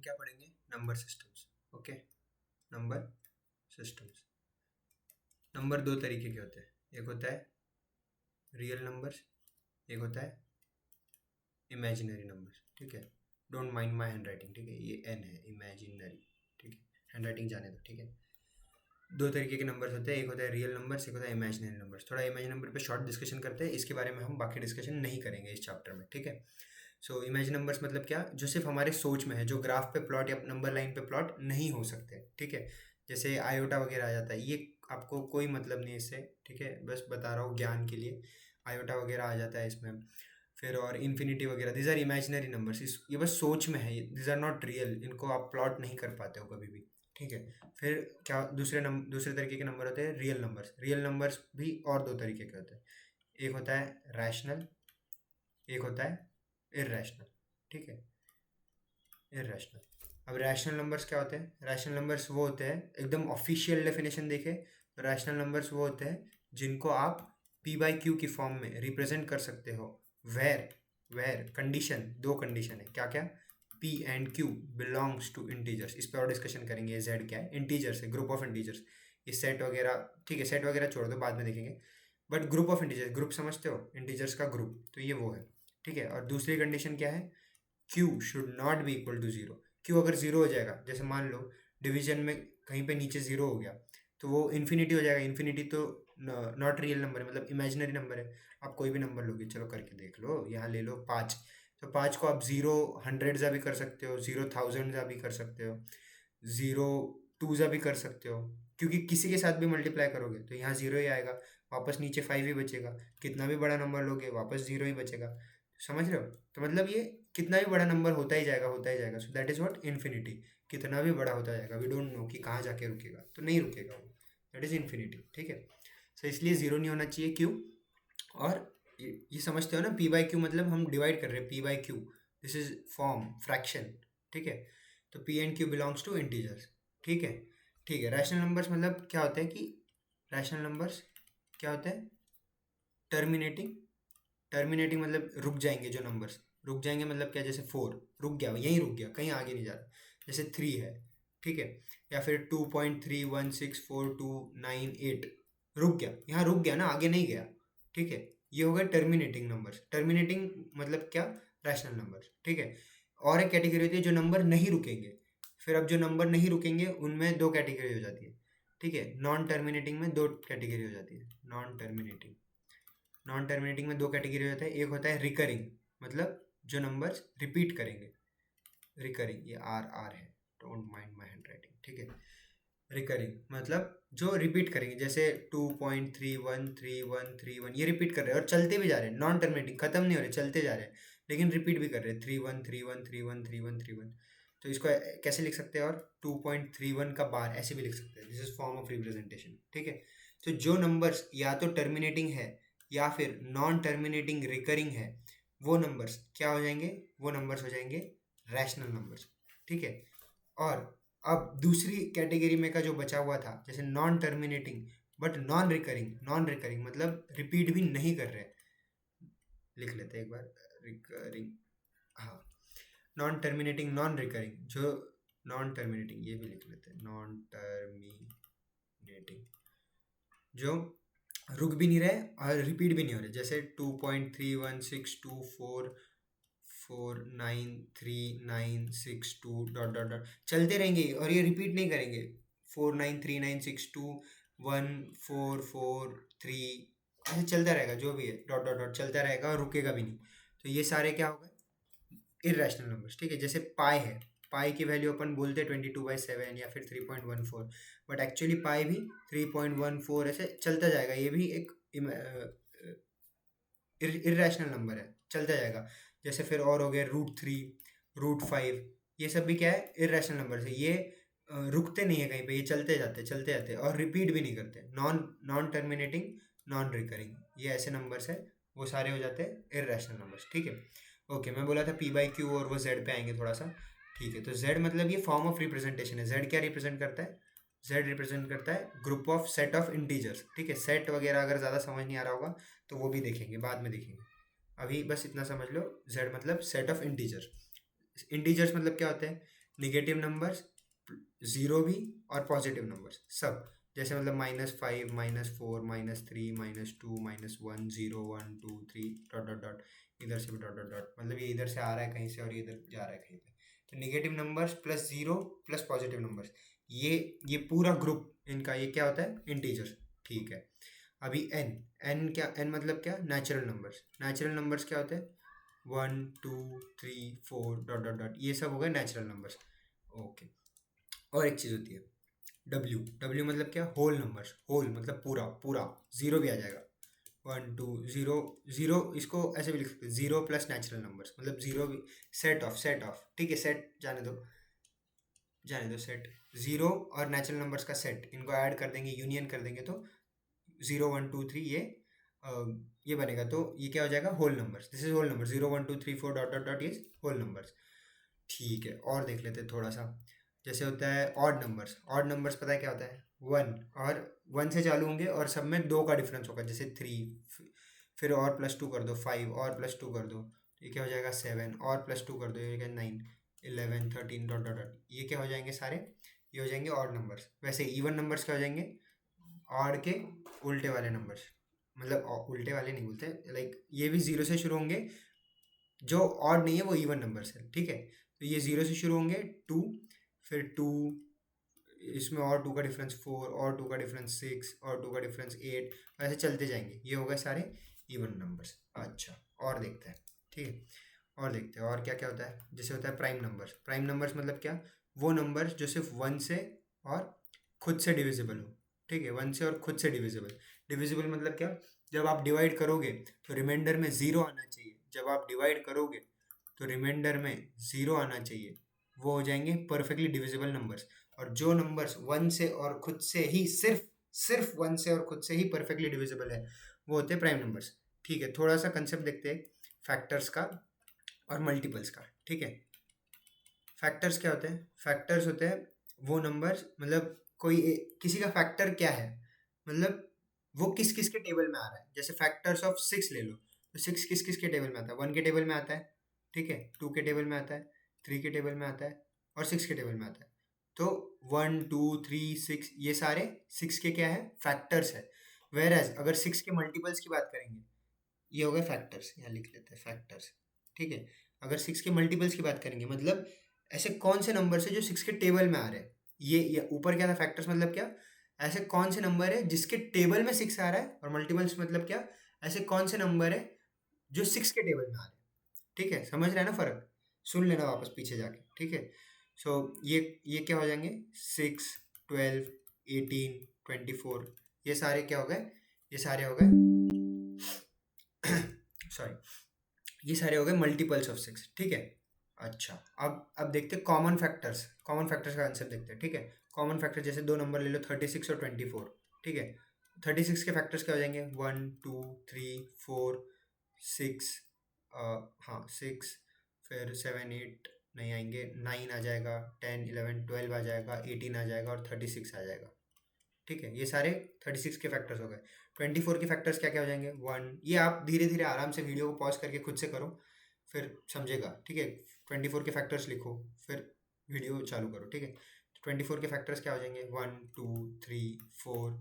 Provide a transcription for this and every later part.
क्या पढ़ेंगे? Number systems. Okay, number systems. Number दो तरीके के होते हैं, एक होता है रियल नंबर्स, एक होता है इमेजिनरी नंबर्स। ठीक है, don't mind my hand writing, ठीक है, ये एन है, इमेजिनरी। ठीक है, हैंड राइटिंग जाने दो। ठीक है, दो तरीके के नंबर्स होते हैं, एक होता है रियल नंबर्स, एक होता है इमेजिनरी नंबर्स। थोड़ा इमेजिनरी नंबर पे शॉर्ट डिस्कशन करते हैं, इसके बारे में हम बाकी डिस्कशन नहीं करेंगे इस चैप्टर में। ठीक है, सो इमेजिन नंबर्स मतलब क्या, जो सिर्फ हमारे सोच में है, जो ग्राफ पे प्लॉट या नंबर लाइन पे प्लॉट नहीं हो सकते। ठीक है, जैसे आयोटा वगैरह आ जाता है, ये आपको कोई मतलब नहीं इससे। ठीक है, बस बता रहा हूँ ज्ञान के लिए, आयोटा वगैरह आ जाता है इसमें। फिर और इन्फिनिटी वगैरह, दिज आर इमेजिनरी नंबर्स, ये बस सोच में है, दिज आर नॉट रियल, इनको आप प्लॉट नहीं कर पाते हो कभी भी। ठीक है, फिर क्या दूसरे तरीके के नंबर होते हैं रियल नंबर्स। रियल नंबर्स भी और दो तरीके के होते हैं, एक होता है रैशनल, एक होता है इर्रेशनल। ठीक है, इर्रेशनल। अब रैशनल नंबर्स क्या होते हैं? रैशनल नंबर्स वो होते हैं, एकदम ऑफिशियल डेफिनेशन देखें तो रैशनल नंबर्स वो होते हैं जिनको आप पी बाई क्यू की फॉर्म में रिप्रेजेंट कर सकते हो। वेर वेर कंडीशन, दो कंडीशन है, क्या क्या? P and Q belongs to integers. इस पर और डिस्कशन करेंगे, ये जेड क्या है? इंटीजर्स है, ग्रुप ऑफ इंटीजर्स। ये सेट वगैरह, ठीक है, सेट वगैरह छोड़ दो, बाद में देखेंगे। But group of integers, group समझते हो, इंटीजर्स का ग्रुप, तो ये वो है। ठीक है, और दूसरी कंडीशन क्या है? Q should not be equal to zero. Q अगर जीरो हो जाएगा, जैसे मान लो डिवीजन में कहीं पे नीचे जीरो हो गया, तो वो इन्फिनिटी हो जाएगा। इन्फिनिटी तो नॉट रियल नंबर है, मतलब इमेजिनरी नंबर है। आप कोई भी नंबर लोगे, चलो करके देख लो, यहाँ ले लो 5, तो 5 को आप जीरो हंड्रेड ज़ा भी कर सकते हो, जीरो थाउजेंड ज़ा भी कर सकते हो, जीरो टू ज़ा भी कर सकते हो, क्योंकि किसी के साथ भी मल्टीप्लाई करोगे तो यहाँ जीरो ही आएगा, वापस नीचे 5 ही बचेगा। कितना भी बड़ा नंबर लोगे वापस जीरो ही बचेगा। समझ रहे हो? तो मतलब ये कितना भी बड़ा नंबर होता ही जाएगा, होता ही जाएगा। So that is what infinity. कितना भी बड़ा होता जाएगा, वी डोंट नो कि कहाँ जाके रुकेगा, तो नहीं रुकेगा वो, दैट इज इन्फिनिटी। ठीक है, सो इसलिए जीरो नहीं होना चाहिए क्यू। और ये समझते हो ना, पी बाई क्यू मतलब हम डिवाइड कर रहे हैं, P by Q, this is form fraction. ठीक है, तो P and Q belongs to integers. ठीक है, ठीक है। रैशनल नंबर्स मतलब क्या होता है कि रैशनल नंबर्स क्या होता है? टर्मिनेटिंग। टर्मिनेटिंग मतलब रुक जाएंगे जो नंबर्स, रुक जाएंगे मतलब क्या? जैसे 4 रुक गया, यहीं रुक गया, कहीं आगे नहीं जा रहा। जैसे 3 है, ठीक है, या फिर 2.316429 रुक गया, यहाँ रुक गया ना, आगे नहीं गया। ठीक है, ये हो गया टर्मिनेटिंग नंबर्स। टर्मिनेटिंग मतलब क्या? Rational numbers. ठीक है, और एक कैटेगरी होती है जो नंबर नहीं रुकेंगे। फिर अब जो नंबर नहीं रुकेंगे उनमें दो कैटेगरी हो जाती है। ठीक है, नॉन टर्मिनेटिंग में दो कैटेगरी हो जाती है। नॉन टर्मिनेटिंग में दो कैटेगरी होता है, एक होता है रिकरिंग, मतलब जो नंबर्स रिपीट करेंगे। रिकरिंग, ये आर आर है, don't mind my hand writing. ठीक है, रिकरिंग मतलब जो रिपीट करेंगे, जैसे 2.313131 ये रिपीट कर रहे हैं और चलते भी जा रहे हैं। नॉन टर्मिनेटिंग, खत्म नहीं हो रहे, चलते जा रहे हैं, लेकिन रिपीट भी कर रहे हैं, 3131313131। तो इसको कैसे लिख सकते हैं? और 2.31 का बार ऐसे भी लिख सकते हैं, this is form of representation. ठीक है, तो जो नंबर्स या तो टर्मिनेटिंग है या फिर नॉन टर्मिनेटिंग रिकरिंग है, वो नंबर्स क्या हो जाएंगे? वो नंबर्स हो जाएंगे रैशनल नंबर्स। ठीक है, और अब दूसरी कैटेगरी में का जो बचा हुआ था, जैसे non terminating but non recurring. Non recurring मतलब रिपीट भी नहीं कर रहे, लिख लेते हैं एक बार, रिकरिंग, हाँ, नॉन टर्मिनेटिंग नॉन रिकरिंग, जो नॉन टर्मिनेटिंग, ये भी लिख लेते हैं, नॉन टर्मिनेटिंग, जो रुक भी नहीं रहे और रिपीट भी नहीं हो रहे, जैसे 2.3162449396 डॉट डॉट डॉट चलते रहेंगे और ये रिपीट नहीं करेंगे। 4939621443 ऐसे चलता रहेगा, जो भी है डॉट डॉट डॉट चलता रहेगा और रुकेगा भी नहीं। तो ये सारे क्या हो गए? Irrational numbers. ठीक है, जैसे पाई है, पाई की वैल्यू अपन बोलते हैं 22/7 या फिर 3.14, बट एक्चुअली पाई भी 3.14 ऐसे चलता जाएगा, ये भी एक इरेशनल नंबर है, चलता जाएगा। जैसे फिर और हो गए √3, √5, ये सब भी क्या है? इरेशनल नंबर है। ये रुकते नहीं है कहीं पे, ये चलते जाते और रिपीट भी नहीं करते। नॉन टर्मिनेटिंग नॉन रिकरिंग, ये ऐसे नंबर्स है, वो सारे हो जाते हैं इरेशनल नंबर्स। ठीक है, ओके, मैं बोला था पी बाई क्यू और वो जेड पे आएंगे थोड़ा सा। ठीक है, तो जेड मतलब ये फॉर्म ऑफ रिप्रेजेंटेशन है। जेड क्या रिप्रेजेंट करता है? जेड रिप्रेजेंट करता है group of set of integers. ठीक है, सेट वगैरह अगर ज़्यादा समझ नहीं आ रहा होगा तो वो भी देखेंगे, बाद में देखेंगे, अभी बस इतना समझ लो। जेड मतलब सेट ऑफ इंटीजर्स। इंटीजर्स मतलब क्या होते हैं? निगेटिव नंबर्स, ज़ीरो भी और पॉजिटिव नंबर्स सब, जैसे मतलब -5, -4, -3, -2, -1, 0, 1, 2, 3 डॉट डॉट डॉट, इधर से भी डॉट डॉट डॉट, मतलब ये इधर से आ रहा है कहीं से और ये इधर जा रहा है कहीं पे। तो negative numbers plus zero plus positive numbers, ये पूरा ग्रुप इनका ये क्या होता है, इंटीजर्स। ठीक है, अभी एन, एन क्या, एन मतलब क्या, नेचुरल नंबर्स। नेचुरल नंबर्स क्या होते हैं, 1, 2, 3, 4 डॉट डॉट डॉट, ये सब हो गए नेचुरल नंबर्स। ओके, और एक चीज़ होती है डब्ल्यू, डब्ल्यू मतलब क्या, होल नंबर्स, होल मतलब पूरा पूरा, ज़ीरो भी आ जाएगा, 1, 2, 0, 0, इसको ऐसे भी लिख सकते हैं, ज़ीरो प्लस नेचुरल नंबर्स, मतलब ज़ीरो भी, सेट ऑफ, ठीक है, सेट जाने दो, जाने दो सेट, ज़ीरो और नेचुरल नंबर्स का सेट, इनको ऐड कर देंगे, यूनियन कर देंगे तो 0, 1, 2, 3 अ, ये बनेगा, तो ये क्या हो जाएगा, whole numbers, this is whole number, 0, 1, 2, 3, 4 dot dot dot is whole numbers. ठीक है, और देख लेते हैं थोड़ा सा, जैसे होता है ऑड नंबर्स। ऑड नंबर्स पता है क्या होता है, वन, और वन से चालू होंगे और सब में दो का डिफरेंस होगा, जैसे 3, फिर और +2 कर दो 5, और +2 कर दो, ये क्या हो जाएगा 7, और +2 कर दो, ये क्या 9, 11, 13 डॉट डॉट डॉट, ये क्या हो जाएंगे सारे, ये हो जाएंगे ऑड नंबर्स। वैसे इवन नंबर्स क्या हो जाएंगे, ऑड के उल्टे वाले नंबर्स, मतलब उल्टे वाले नहीं बोलते, लाइक ये भी ज़ीरो से शुरू होंगे, जो ऑड नहीं है वो इवन नंबर्स है, ठीक है। तो ये ज़ीरो से शुरू होंगे, 2, फिर 2, इसमें और 2 का डिफरेंस 4, और 2 का डिफरेंस 6, और 2 का डिफरेंस 8, ऐसे चलते जाएंगे, ये हो गए सारे इवन नंबर्स। अच्छा, और देखते हैं, ठीक है, और देखते हैं और क्या क्या होता है। जैसे होता है प्राइम नंबर्स। प्राइम नंबर्स मतलब क्या, वो नंबर्स जो सिर्फ वन से और खुद से डिविजिबल हो, ठीक है, वन से और खुद से डिविजिबल। डिविजिबल मतलब क्या, जब आप डिवाइड करोगे तो रिमाइंडर में ज़ीरो आना चाहिए, जब आप डिवाइड करोगे तो रिमाइंडर में ज़ीरो आना चाहिए, वो हो जाएंगे परफेक्टली डिविजिबल नंबर्स। और जो नंबर्स वन से और खुद से ही, सिर्फ सिर्फ वन से और खुद से ही परफेक्टली डिविजिबल है, वो होते हैं प्राइम नंबर्स। ठीक है, थोड़ा सा कंसेप्ट देखते हैं फैक्टर्स का और मल्टीपल्स का, ठीक है। फैक्टर्स क्या होते हैं, फैक्टर्स होते हैं वो नंबर्स, मतलब किसी का फैक्टर क्या है, मतलब वो किस किस के टेबल में आ रहा है। जैसे फैक्टर्स ऑफ 6 ले लो, तो 6 किस किस के टेबल में आता है, 1 के टेबल में आता है, ठीक है, 2 के टेबल में आता है, 3 के टेबल में आता है, और 6 के टेबल में आता है। तो 1, 2, 3, 6 ये सारे 6 के क्या है, फैक्टर्स है। वेर एज अगर 6 के मल्टीपल्स की बात करेंगे, ये हो गए फैक्टर्स, यहाँ लिख लेते हैं फैक्टर्स, ठीक है। अगर 6 के मल्टीपल्स की बात करेंगे, मतलब ऐसे कौन से नंबर है जो 6 के टेबल में आ रहे हैं, ये ऊपर क्या था फैक्टर्स मतलब क्या, ऐसे कौन से नंबर है जिसके टेबल में 6 आ रहा है। और मल्टीपल्स मतलब क्या, ऐसे कौन से नंबर है जो 6 के टेबल में आ रहे हैं, ठीक है, समझ रहे हैं ना फर्क, सुन लेना वापस पीछे जाके, ठीक है। सो ये क्या हो जाएंगे, 6, 12, 18, 24, ये सारे क्या हो गए, ये सारे हो गए सॉरी, ये सारे हो गए मल्टीपल्स ऑफ 6, ठीक है। अच्छा, अब देखते हैं कॉमन फैक्टर्स। कॉमन फैक्टर्स का आंसर देखते हैं, ठीक है। कॉमन फैक्टर जैसे दो नंबर ले लो, 36 और 24, ठीक है। 36 के फैक्टर्स क्या हो जाएंगे, 1, 2, 3, 4, 6, हाँ 6, फिर 7, 8 नहीं आएंगे, 9 आ जाएगा, 10, 11, 12 आ जाएगा, 18 आ जाएगा, और 36 आ जाएगा, ठीक है। ये सारे 36 के फैक्टर्स हो गए। 24 के फैक्टर्स क्या क्या हो जाएंगे, 1, ये आप धीरे धीरे आराम से वीडियो को पॉज करके खुद से करो, फिर समझेगा, ठीक है। 24 के फैक्टर्स लिखो, फिर वीडियो चालू करो, ठीक है। 24 के फैक्टर्स क्या हो जाएंगे, 1, 2, 3, 4,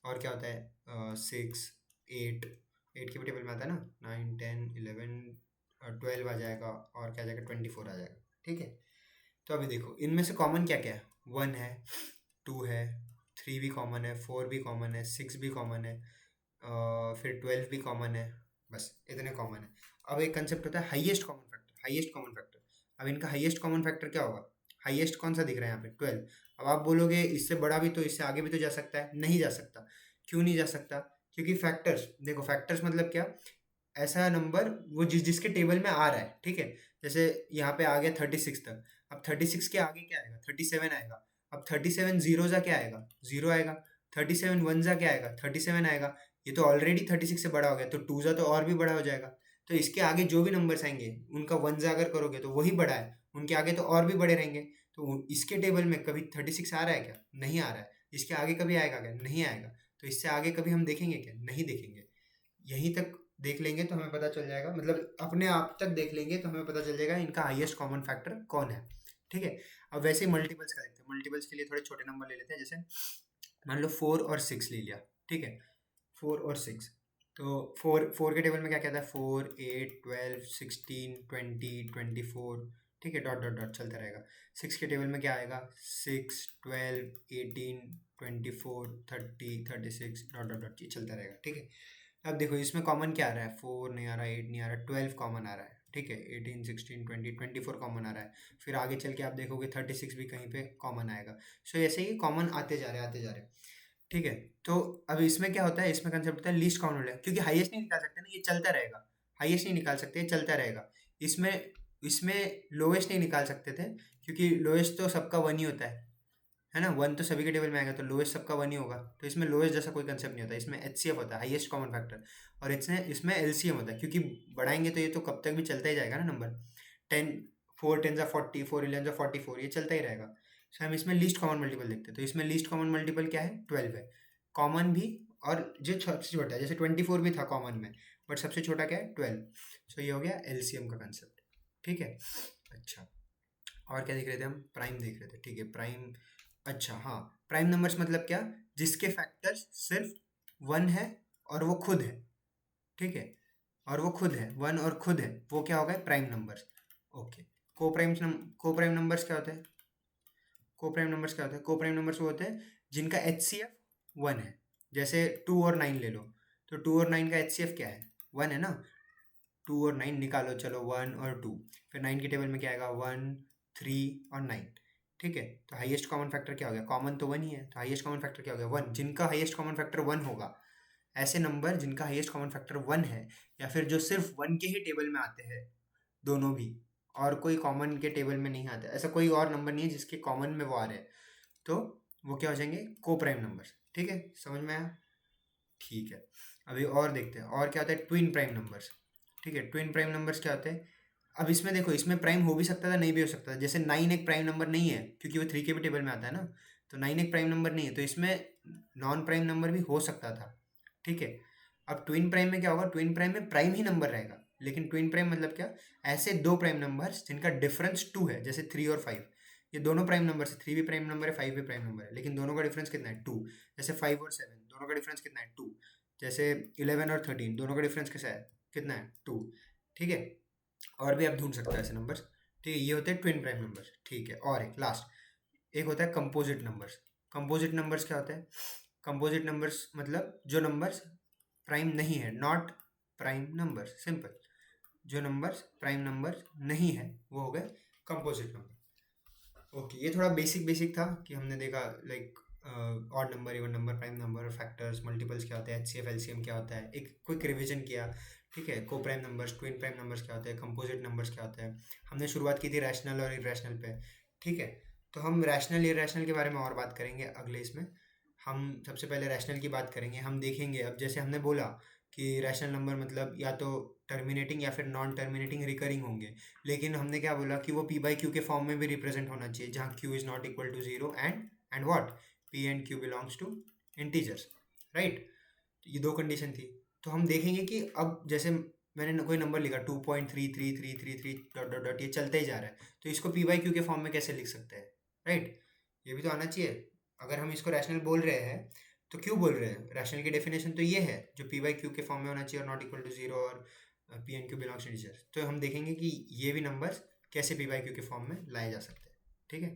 और क्या होता है 6, 8, 8 के भी टेबल में आता है ना, 9, 10, 11, 12 आ जाएगा, और क्या आ जाएगा 24 आ जाएगा, ठीक है। तो अभी देखो इनमें से कॉमन क्या क्या है, 1 है, 2 है, 3 भी कॉमन है, 4 भी कॉमन है, 6 भी कॉमन है, फिर 12 भी कॉमन है, बस इतने कॉमन है। अब एक कंसेप्ट होता है highest common factor, highest common factor. अब इनका हाईएस्ट कॉमन फैक्टर क्या होगा, हाईएस्ट कौन सा दिख रहा है यहाँ पे, 12। अब आप बोलोगे इससे बड़ा भी तो, इससे आगे भी तो जा सकता है, नहीं जा सकता। क्यों नहीं जा सकता, क्योंकि फैक्टर्स देखो, फैक्टर्स मतलब क्या, ऐसा नंबर वो जिसके टेबल में आ रहा है, ठीक है। जैसे यहाँ पे आ गया 36 तक, अब 36 के आगे क्या आएगा, 37 आएगा। अब 37 जीरो जा क्या आएगा, जीरो आएगा। 37 वन जा क्या आएगा, 37 आएगा। ये तो ऑलरेडी 36 से बड़ा हो गया, तो टू जा तो और भी बड़ा हो जाएगा। तो इसके आगे जो भी नंबर्स आएंगे उनका वन जा अगर करोगे तो वही बड़ा है, उनके आगे तो और भी बड़े रहेंगे। तो इसके टेबल में कभी 36 आ रहा है क्या, नहीं आ रहा है। इसके आगे कभी आएगा क्या, नहीं आएगा। तो इससे आगे कभी हम देखेंगे क्या, नहीं देखेंगे। यहीं तक देख लेंगे तो हमें पता चल जाएगा, मतलब अपने आप तक देख लेंगे तो हमें पता चल जाएगा इनका हाईएस्ट कॉमन फैक्टर कौन है, ठीक है। अब वैसे ही मल्टीपल्स का देखते हैं। मल्टीपल्स के लिए थोड़े छोटे नंबर ले लेते हैं, जैसे मान लो 4 और 6 ले लिया, ठीक है, 4 और 6। तो 4 के टेबल में क्या कहता है, 4 8 12 16 20 24, ठीक है, डॉट डॉट डॉट चलता रहेगा। 6 के टेबल में क्या आएगा, 6 12 18 24 30 36 डॉट डॉट डॉट, ये चलता रहेगा, ठीक है। अब देखो इसमें कॉमन क्या आ रहा है, 4 नहीं आ रहा, 8 नहीं आ रहा, 12 कॉमन आ रहा है, ठीक है, 18 16 20 24 कॉमन आ रहा है। फिर आगे चल के आप देखोगे 36 भी कहीं पे कॉमन आएगा। सो ऐसे ही कॉमन आते जा रहे हैं, आते जा रहे हैं, ठीक है। तो अब इसमें क्या होता है, इसमें कंसेप्ट होता है लीस्ट कॉमन मूल्य, क्योंकि हाईएस्ट नहीं निकाल सकते ना, ये चलता रहेगा। हाईएस्ट नहीं निकाल सकते, ये चलता रहेगा। इसमें इसमें लोएस्ट नहीं निकाल सकते थे, क्योंकि लोएस्ट तो सबका 1 ही होता है ना, 1 तो सभी के टेबल में आएगा, तो लोएस्ट सबका 1 ही होगा। तो इसमें लोएस्ट जैसा कोई कंसेप्ट नहीं होता, इसमें एचसीएफ होता है, हाईएस्ट कॉमन फैक्टर। और इसमें एलसीएम होता है, क्योंकि बढ़ाएंगे तो ये तो कब तक भी चलता ही जाएगा ना नंबर। 10 4 10 40, 4 11 44, ये चलता ही रहेगा। सो हम इसमें लीस्ट कॉमन मल्टीपल देखते हैं। तो इसमें लीस्ट कॉमन मल्टीपल क्या है, 12 है। कॉमन भी, और जो सबसे छोटा है, जैसे 24 भी था कॉमन में, बट सबसे छोटा क्या है, 12। सो ये हो गया एलसीएम का कंसेप्ट, ठीक है। अच्छा, और क्या देख रहे थे हम, प्राइम देख रहे थे, ठीक है, प्राइम। अच्छा हाँ, प्राइम नंबर्स मतलब क्या, जिसके फैक्टर्स सिर्फ 1 है और वो खुद है, ठीक है, और वो खुद है, 1 और खुद है, वो क्या हो गए, प्राइम नंबर्स। ओके। को प्राइम नंबर्स क्या होते हैं, को प्राइम नंबर्स क्या होते हैं, को प्राइम नंबर्स वो होते हैं जिनका एचसीएफ 1 है। जैसे 2 और 9 ले लो, तो 2 और 9 का एचसीएफ क्या है, 1 है ना। 2 और 9 निकालो, चलो 1 और 2, फिर 9 के टेबल में क्या आएगा, 1 3 और 9, ठीक है। तो हाईएस्ट कॉमन फैक्टर क्या हो गया, कॉमन तो 1 ही है, तो हाईएस्ट कॉमन फैक्टर क्या हो गया, 1। जिनका हाईएस्ट कॉमन फैक्टर 1 होगा, ऐसे नंबर जिनका हाईएस्ट कॉमन फैक्टर 1 है, या फिर जो सिर्फ 1 के ही टेबल में आते हैं दोनों भी, और कोई कॉमन के टेबल में नहीं आता, ऐसा कोई और नंबर नहीं है जिसके कॉमन में वो आ रहे हैं, तो वो क्या हो जाएंगे, को प्राइम नंबर्स, ठीक है, समझ में आया, ठीक है। अभी और देखते हैं, और क्या होता है, ट्विन प्राइम नंबर्स, ठीक है। ट्विन प्राइम नंबर्स क्या होते हैं, अब इसमें देखो, इसमें प्राइम हो भी सकता था, नहीं भी हो सकता था। जैसे 9 एक प्राइम नंबर नहीं है, क्योंकि वो 3 के भी टेबल में आता है ना, तो 9 एक प्राइम नंबर नहीं है, तो इसमें नॉन प्राइम नंबर भी हो सकता था, ठीक है। अब ट्विन प्राइम में क्या होगा, ट्विन प्राइम में प्राइम ही नंबर रहेगा, लेकिन ट्विन प्राइम मतलब क्या, ऐसे दो प्राइम नंबर्स जिनका डिफरेंस 2 है, जैसे 3 और 5, ये दोनों प्राइम नंबर है, 3 भी प्राइम नंबर है, 5 भी प्राइम नंबर है, लेकिन दोनों का डिफरेंस कितना है, 2। जैसे 5 और 7 दोनों का डिफरेंस कितना है, 2। जैसे 11 और 13 दोनों का डिफरेंस कैसा है, कितना है, 2, ठीक है। और भी आप ढूंढ सकते हो ऐसे नंबर्स, ठीक है, ये होते हैं ट्विन प्राइम नंबर्स, ठीक है। और एक लास्ट, एक होता है कंपोजिट नंबर्स। कंपोजिट नंबर्स क्या होते हैं, कंपोजिट नंबर्स मतलब जो नंबर्स प्राइम नहीं है, नॉट प्राइम नंबर्स, सिंपल। जो नंबर्स प्राइम नंबर नहीं है वो हो गए कंपोजिट नंबर। ओके, ये थोड़ा बेसिक बेसिक था कि हमने देखा like odd number, even number, prime number, factors, multiples क्या होते हैं, एचसीएफ एलसीएम क्या होता है, एक क्विक रिवीजन किया, ठीक है। को prime numbers, twin prime numbers क्या होते हैं, कंपोजिट नंबर्स क्या होते हैं। हमने शुरुआत की थी रैशनल और इरेशनल पे, ठीक है। तो हम रैशनल इरेशनल के बारे में और बात करेंगे अगले इसमें। हम सबसे पहले रैशनल की बात करेंगे। हम देखेंगे, अब जैसे हमने बोला कि रैशनल नंबर मतलब या तो टर्मिनेटिंग या फिर नॉन टर्मिनेटिंग रिकरिंग होंगे, लेकिन हमने क्या बोला कि वो पी बाई क्यू के फॉर्म में भी रिप्रेजेंट होना चाहिए, जहाँ Q is not equal to zero and what, P and Q belongs to integers, right. ये दो कंडीशन थी। तो हम देखेंगे कि अब जैसे मैंने कोई नंबर लिखा 2.33333 डॉट डॉट डॉट, ये चलते ही जा रहा है, तो इसको पी बाई क्यू के फॉर्म में कैसे लिख सकते हैं, राइट। ये भी तो आना चाहिए। अगर हम इसको रैशनल बोल रहे हैं तो क्यों बोल रहे हैं, रैशनल की डेफिनेशन तो ये है, जो पी बाई क्यू के फॉर्म में होना चाहिए और नॉट इक्वल टू जीरो, और P and Q belongs to integer. तो हम देखेंगे कि ये भी नंबर्स कैसे पी बाई क्यू के फॉर्म में लाए जा सकते हैं, ठीक है।